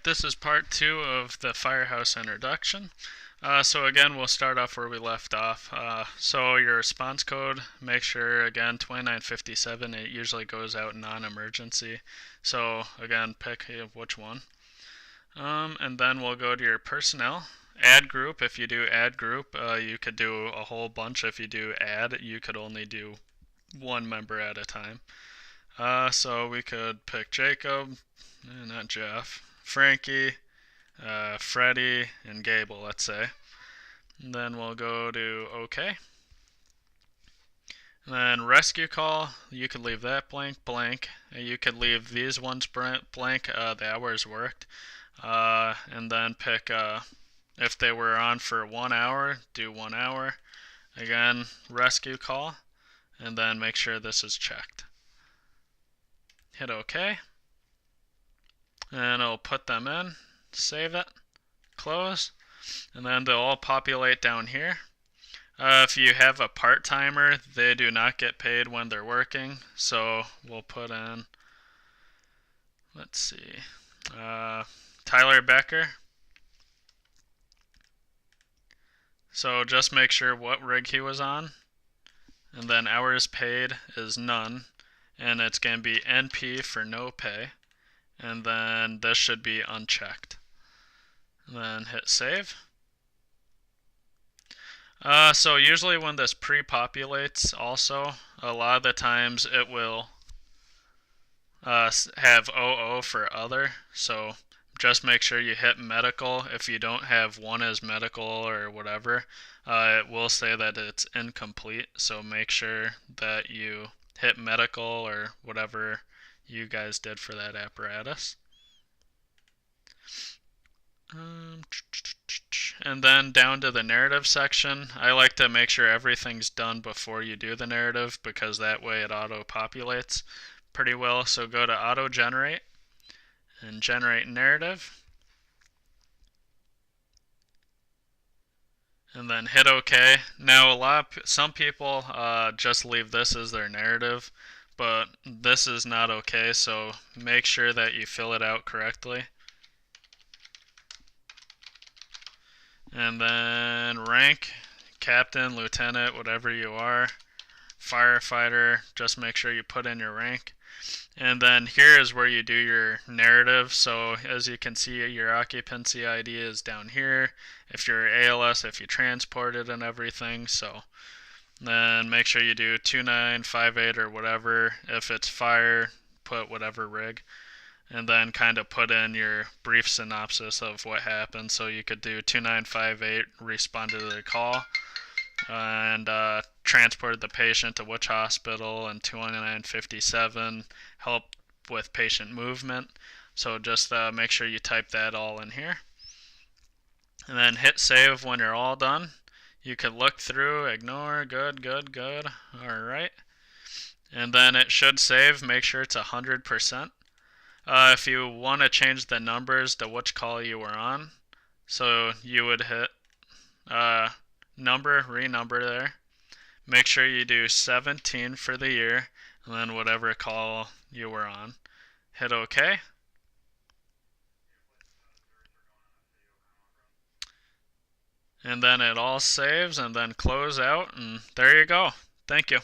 Alright, this is part 2 of the Firehouse introduction. So again, we'll start off where we left off. So your response code, make sure, again, 2957, it usually goes out non-emergency. So again, pick which one. And then we'll go to your personnel. Add group, if you do add group, you could do a whole bunch. If you do add, you could only do one member at a time. So we could pick Jacob, not Jeff, Frankie, Freddie, and Gable, let's say. And then we'll go to OK. And then rescue call, you could leave that blank. You could leave these ones blank, the hours worked. And then pick, if they were on for 1 hour, do 1 hour. Again, rescue call, and then make sure this is checked. Hit OK. And it'll put them in, save it, close, and then they'll all populate down here. If you have a part-timer, they do not get paid when they're working, so we'll put in, let's see, Tyler Becker. So just make sure what rig he was on, and then hours paid is none, and it's going to be NP for no pay. And then this should be unchecked. And then hit save. So usually when this pre-populates also, a lot of the times it will have OO for other. So just make sure you hit medical. If you don't have one as medical or whatever, it will say that it's incomplete. So make sure that you hit medical or whatever you guys did for that apparatus. And then down to the narrative section, I like to make sure everything's done before you do the narrative because that way it auto-populates pretty well. So go to auto-generate and generate narrative. And then hit OK. Now some people just leave this as their narrative, but this is not okay, so make sure that you fill it out correctly. And then rank, captain, lieutenant, whatever you are, firefighter, just make sure you put in your rank. And then here is where you do your narrative. So as you can see, your occupancy ID is down here. If you're ALS, if you transported and everything. So then make sure you do 2958 or whatever. If it's fire, put whatever rig. And then kind of put in your brief synopsis of what happened. So you could do 2958, responded to the call, and transported the patient to which hospital, and 2957 helped with patient movement. So just make sure you type that all in here. And then hit save when you're all done. You could look through, ignore, good. Alright. And then it should save. Make sure it's 100%. If you want to change the numbers to which call you were on, so you would hit renumber there. Make sure you do 17 for the year, and then whatever call you were on. Hit OK. And then it all saves, and then close out, and there you go. Thank you.